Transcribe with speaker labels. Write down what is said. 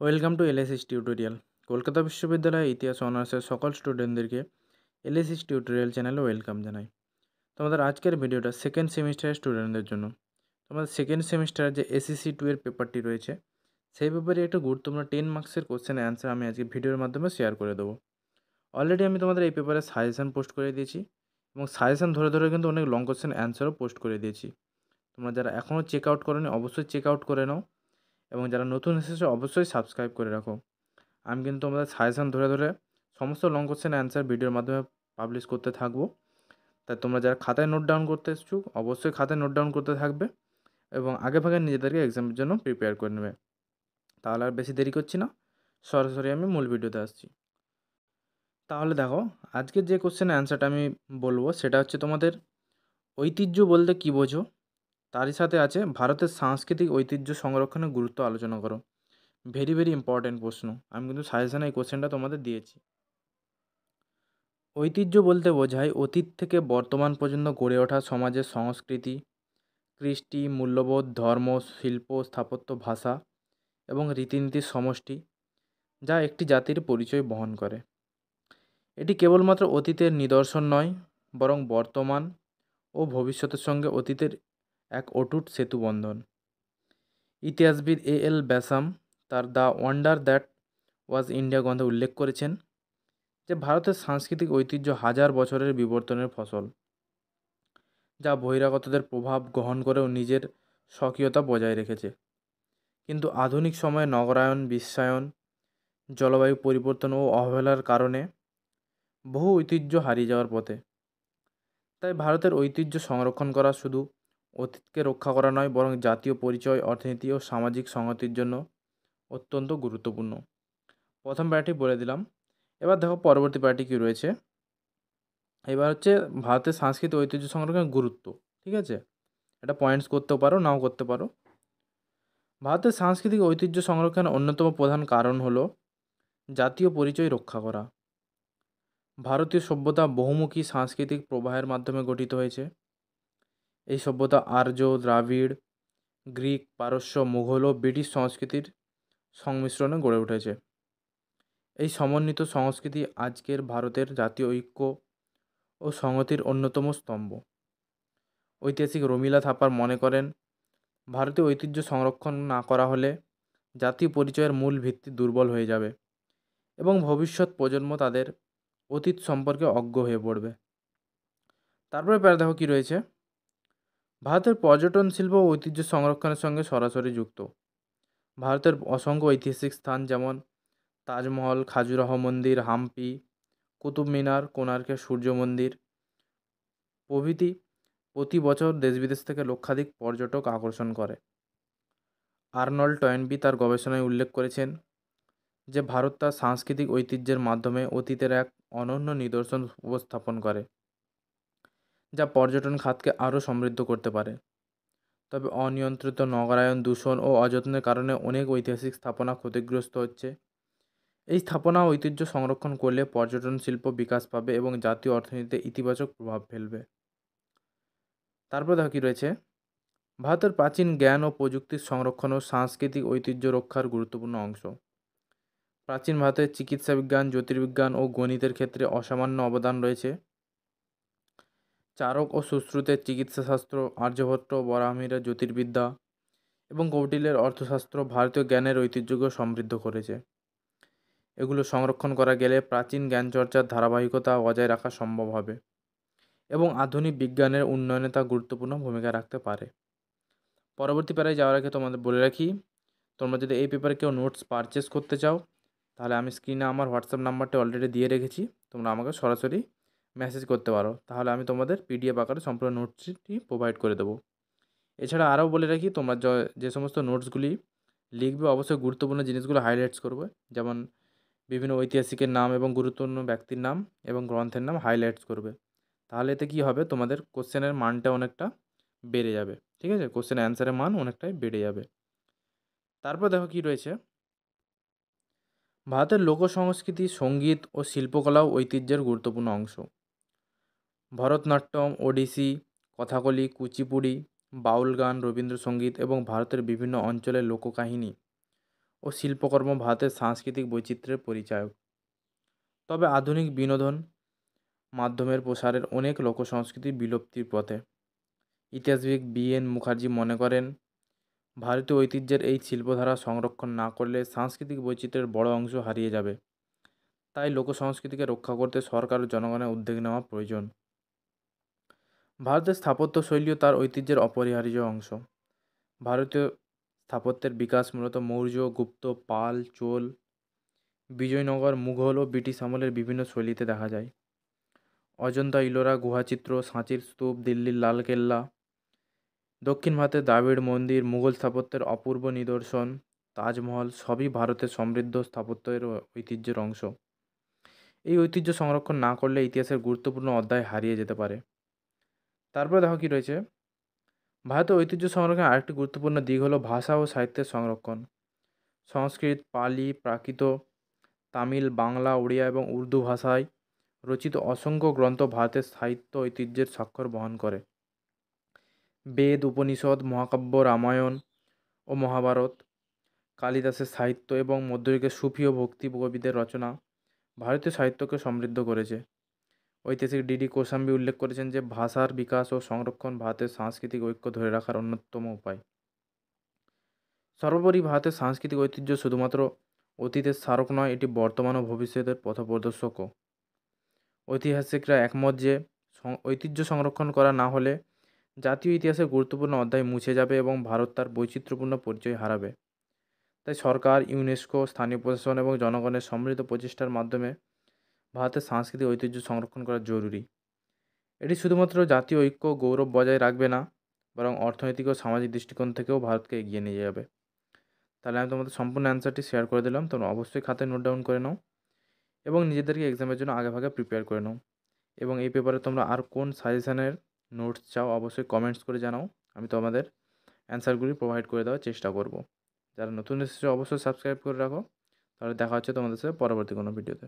Speaker 1: Welcome to LSS tutorial. Kolkata বিশ্ববিদ্যালয়ের ইতিহাস অনার্সের সকল স্টুডেন্টদেরকে এলএসএস টিউটোরিয়াল চ্যানেলে ওয়েলকাম জানাই। তোমাদের আজকের ভিডিওটা সেকেন্ড সেমিস্টারের স্টুডেন্টদের জন্য। তোমাদের সেকেন্ড সেমিস্টারের যে এসএসসি 2 এর পেপারটি রয়েছে, সেই পেপারে একটা গুরুত্বপূর্ণ 10 মার্কসের কোশ্চেনের অ্যান্সার আমি আজকে ভিডিওর মাধ্যমে শেয়ার করে দেবো। অলরেডি আমি তোমাদের এই পেপারে সাজেশান পোস্ট করে দিয়েছি এবং সাজেশান ধরে ধরে কিন্তু অনেক লং কোশ্চেন অ্যান্সারও পোস্ট করে দিয়েছি। তোমরা যারা এখনও চেক আউট করোনি অবশ্যই চেক আউট করে নাও এবং যারা নতুন এসেছো অবশ্যই সাবস্ক্রাইব করে রাখো। আমি কিন্তু আমাদের সাজেশান ধরে ধরে সমস্ত লং কোশ্চেন অ্যান্সার ভিডিওর মাধ্যমে পাবলিশ করতে থাকবো। তাই তোমরা যারা খাতায় নোট ডাউন করতে ইচ্ছুক অবশ্যই খাতায় নোট ডাউন করতে থাকবে এবং আগে ভাগে নিজেদেরকে এক্সামের জন্য প্রিপেয়ার করে নেবে। তাহলে আর বেশি দেরি করছি না, সরাসরি আমি মূল ভিডিওতে আসছি। তাহলে দেখো, আজকের যে কোশ্চেনের অ্যান্সারটা আমি বলবো সেটা হচ্ছে তোমাদের ঐতিহ্য বলতে কী বোঝো, তারই সাথে আছে ভারতের সাংস্কৃতিক ঐতিহ্য সংরক্ষণের গুরুত্ব আলোচনা করো। ভেরি ভেরি ইম্পর্ট্যান্ট প্রশ্ন। আমি কিন্তু সাজেশানে এই কোশ্চেনটা তোমাদের দিয়েছি। ঐতিহ্য বলতে বোঝায় অতীত থেকে বর্তমান পর্যন্ত গড়ে ওঠা সমাজের সংস্কৃতি, কৃষ্টি, মূল্যবোধ, ধর্ম, শিল্প, স্থাপত্য, ভাষা এবং রীতিনীতির সমষ্টি, যা একটি জাতির পরিচয় বহন করে। এটি কেবলমাত্র অতীতের নিদর্শন নয়, বরং বর্তমান ও ভবিষ্যতের সঙ্গে অতীতের এক অটুট সেতুবন্ধন। ইতিহাসবিদ এল ব্যাসাম তার the wonder that was India গ্রন্থে উল্লেখ করেছেন যে ভারতের সাংস্কৃতিক ঐতিহ্য হাজার বছরের বিবর্তনের ফসল, যা বহিরাগতদের প্রভাব গ্রহণ করেও নিজের স্বকীয়তা বজায় রেখেছে। কিন্তু আধুনিক সময়ে নগরায়ন, বিশ্বায়ন, জলবায়ু পরিবর্তন ও অবহেলার কারণে বহু ঐতিহ্য হারিয়ে যাওয়ার পথে। তাই ভারতের ঐতিহ্য সংরক্ষণ করা শুধু অতীতকে রক্ষা করা নয়, বরং জাতীয় পরিচয়, অর্থনীতি ও সামাজিক সংহতির জন্য অত্যন্ত গুরুত্বপূর্ণ। প্রথম প্যারাটি বলে দিলাম। এবার দেখো পরবর্তী প্যারাটি কী রয়েছে। এবার হচ্ছে ভারতের সাংস্কৃতিক ঐতিহ্য সংরক্ষণের গুরুত্ব। ঠিক আছে, এটা পয়েন্টস করতেও পারো, নাও করতে পারো। ভারতের সাংস্কৃতিক ঐতিহ্য সংরক্ষণের অন্যতম প্রধান কারণ হলো জাতীয় পরিচয় রক্ষা করা। ভারতীয় সভ্যতা বহুমুখী সাংস্কৃতিক প্রবাহের মাধ্যমে গঠিত হয়েছে। এই সভ্যতা আর্য, দ্রাবিড়, গ্রিক, পারস্য, মুঘল ও ব্রিটিশ সংস্কৃতির সংমিশ্রণে গড়ে উঠেছে। এই সমন্বিত সংস্কৃতি আজকের ভারতের জাতীয় ঐক্য ও সংহতির অন্যতম স্তম্ভ। ঐতিহাসিক রমিলা থাপার মনে করেন, ভারতীয় ঐতিহ্য সংরক্ষণ না করা হলে জাতীয় পরিচয়ের মূল ভিত্তি দুর্বল হয়ে যাবে এবং ভবিষ্যৎ প্রজন্ম তাদের অতীত সম্পর্কে অজ্ঞ হয়ে পড়বে। তারপরে প্যারা দেখো কী রয়েছে। ভারতের পর্যটন শিল্প ও ঐতিহ্য সংরক্ষণের সঙ্গে সরাসরি যুক্ত। ভারতের অসংখ্য ঐতিহাসিক স্থান যেমন তাজমহল, খাজুরাহ মন্দির, হাম্পি, কুতুব মিনার, কোণার্কের সূর্য মন্দির প্রভৃতি প্রতি বছর দেশ বিদেশ থেকে লক্ষাধিক পর্যটক আকর্ষণ করে। আর্নল্ড টয়েনবি তার গবেষণায় উল্লেখ করেছেন যে ভারত তার সাংস্কৃতিক ঐতিহ্যের মাধ্যমে অতীতের এক অনন্য নিদর্শন উপস্থাপন করে, যা পর্যটন খাতকে আরও সমৃদ্ধ করতে পারে। তবে অনিয়ন্ত্রিত নগরায়ন, দূষণ ও অযত্নের কারণে অনেক ঐতিহাসিক স্থাপনা ক্ষতিগ্রস্ত হচ্ছে। এই স্থাপনা ঐতিহ্য সংরক্ষণ করলে পর্যটন শিল্প বিকাশ পাবে এবং জাতীয় অর্থনীতিতে ইতিবাচক প্রভাব ফেলবে। তারপর দেখো কী রয়েছে। ভারতের প্রাচীন জ্ঞান ও প্রযুক্তির সংরক্ষণ ও সাংস্কৃতিক ঐতিহ্য রক্ষার গুরুত্বপূর্ণ অংশ। প্রাচীন ভারতের চিকিৎসা বিজ্ঞান, জ্যোতির্বিজ্ঞান ও গণিতের ক্ষেত্রে অসামান্য অবদান রয়েছে। চারক ও সুশ্রুতের চিকিৎসাশাস্ত্র, আর্যভট্ট, বরাহমিহিরের জ্যোতির্বিদ্যা এবং কৌটিল্যের অর্থশাস্ত্র ভারতীয় জ্ঞানের ঐতিহ্যকে সমৃদ্ধ করেছে। এগুলো সংরক্ষণ করা গেলে প্রাচীন জ্ঞানচর্চার ধারাবাহিকতা বজায় রাখা সম্ভব হবে এবং আধুনিক বিজ্ঞানের উন্নয়নে তা গুরুত্বপূর্ণ ভূমিকা রাখতে পারে। পরবর্তী প্যারায় যাওয়ার আগে তোমাদের বলে রাখি, তোমরা যদি এই পেপারে কেউ নোটস পারচেস করতে চাও তাহলে আমি স্ক্রিনে আমার হোয়াটসঅ্যাপ নাম্বারটি অলরেডি দিয়ে রেখেছি, তোমরা আমাকে সরাসরি মেসেজ করতে পারো, তাহলে আমি তোমাদের পিডিএফ আকারে সম্পূর্ণ নোটসটি প্রোভাইড করে দেবো। এছাড়া আরও বলে রাখি, তোমরা যে সমস্ত নোটসগুলি লিখবে অবশ্যই গুরুত্বপূর্ণ জিনিসগুলো হাইলাইটস করবে, যেমন বিভিন্ন ঐতিহাসিকের নাম এবং গুরুত্বপূর্ণ ব্যক্তির নাম এবং গ্রন্থের নাম হাইলাইটস করবে। তাহলে এতে কী হবে, তোমাদের কোশ্চেনের মানটা অনেকটা বেড়ে যাবে। ঠিক আছে, কোশ্চেনের অ্যান্সারের মান অনেকটাই বেড়ে যাবে। তারপর দেখো কী রয়েছে। ভারতের লোক সংস্কৃতি, সঙ্গীত ও শিল্পকলাও ঐতিহ্যের গুরুত্বপূর্ণ অংশ। ভরতনাট্যম, ওডিসি, কথাকলি, কুচিপুড়ি, বাউল গান, রবীন্দ্রসঙ্গীত এবং ভারতের বিভিন্ন অঞ্চলের লোককাহিনী ও শিল্পকর্ম ভারতের সাংস্কৃতিক বৈচিত্র্যের পরিচায়ক। তবে আধুনিক বিনোদন মাধ্যমের প্রসারের অনেক লোকসংস্কৃতি বিলুপ্তির পথে। ইতিহাসবিদ বি.এন. মুখার্জি মনে করেন, ভারতীয় ঐতিহ্যের এই শিল্পধারা সংরক্ষণ না করলে সাংস্কৃতিক বৈচিত্র্যের বড় অংশ হারিয়ে যাবে। তাই লোকসংস্কৃতিকে রক্ষা করতে সরকার ও জনগণের উদ্যোগ নেওয়া প্রয়োজন। ভারতের স্থাপত্য শৈলীও তার ঐতিহ্যের অপরিহার্য অংশ। ভারতীয় স্থাপত্যের বিকাশ মূলত মৌর্য, গুপ্ত, পাল, চোল, বিজয়নগর, মুঘল ও ব্রিটিশ আমলের বিভিন্ন শৈলীতে দেখা যায়। অজন্তা, ইলোরা গুহাচিত্র, সাঁচির স্তূপ, দিল্লির লালকেল্লা, দক্ষিণ ভারতের দ্রাবিড় মন্দির, মুঘল স্থাপত্যের অপূর্ব নিদর্শন, তাজমহল সবই ভারতের সমৃদ্ধ স্থাপত্যের ঐতিহ্যের অংশ। এই ঐতিহ্য সংরক্ষণ না করলে ইতিহাসের গুরুত্বপূর্ণ অধ্যায় হারিয়ে যেতে পারে। তারপরে দেখো কি রয়েছে, ভারতের ঐতিহ্য সংরক্ষণের আরেকটি গুরুত্বপূর্ণ দিক হলো ভাষা ও সাহিত্যের সংরক্ষণ। সংস্কৃত, পালি, প্রাকৃত, তামিল, বাংলা, ওড়িয়া এবং উর্দু ভাষায় রচিত অসংখ্য গ্রন্থ ভারতের সাহিত্য ঐতিহ্যের স্বাক্ষর বহন করে। বেদ, উপনিষদ, মহাকাব্য, রামায়ণ ও মহাভারত, কালিদাসের সাহিত্য এবং মধ্যযুগের সুফি ও ভক্তি কবিদের রচনা ভারতীয় সাহিত্যকে সমৃদ্ধ করেছে। ঐতিহাসিক ডি.ডি. কোশাম্বী উল্লেখ করেছেন যে ভাষার বিকাশ ও সংরক্ষণ ভারতের সাংস্কৃতিক ঐক্য ধরে রাখার অন্যতম উপায়। সর্বোপরি ভারতের সাংস্কৃতিক ঐতিহ্য শুধুমাত্র অতীতের স্মারক নয়, এটি বর্তমান ও ভবিষ্যতের পথপ্রদর্শকও। ঐতিহাসিকরা একমত যে ঐতিহ্য সংরক্ষণ করা না হলে জাতীয় ইতিহাসের গুরুত্বপূর্ণ অধ্যায় মুছে যাবে এবং ভারত তার বৈচিত্র্যপূর্ণ পরিচয় হারাবে। তাই সরকার, ইউনেস্কো, স্থানীয় প্রশাসন এবং জনগণের সম্মিলিত প্রচেষ্টার মাধ্যমে ভারতের সাংস্কৃতিক ঐতিহ্য সংরক্ষণ করা জরুরি। এটি শুধুমাত্র জাতীয় ঐক্য ও গৌরব বজায় রাখবে না, বরং অর্থনৈতিক ও সামাজিক দৃষ্টিকোণ থেকেও ভারতকে এগিয়ে নিয়ে যাবে। তাহলে আমি তোমাদের সম্পূর্ণ অ্যান্সারটি শেয়ার করে দিলাম। তোমরা অবশ্যই খাতায় নোট ডাউন করে নাও এবং নিজেদেরকে এক্সামের জন্য আগেভাগে প্রিপেয়ার করে নাও। এবং এই পেপারে তোমরা আর কোন সাজেশনের নোটস চাও অবশ্যই কমেন্টস করে জানাও। আমি তোমাদের অ্যান্সারগুলি প্রোভাইড করে দেওয়ার চেষ্টা করব। যারা নতুন এসেছে অবশ্যই সাবস্ক্রাইব করে রাখো। তাহলে দেখা হচ্ছে তোমাদের সাথে পরবর্তী কোনো ভিডিওতে।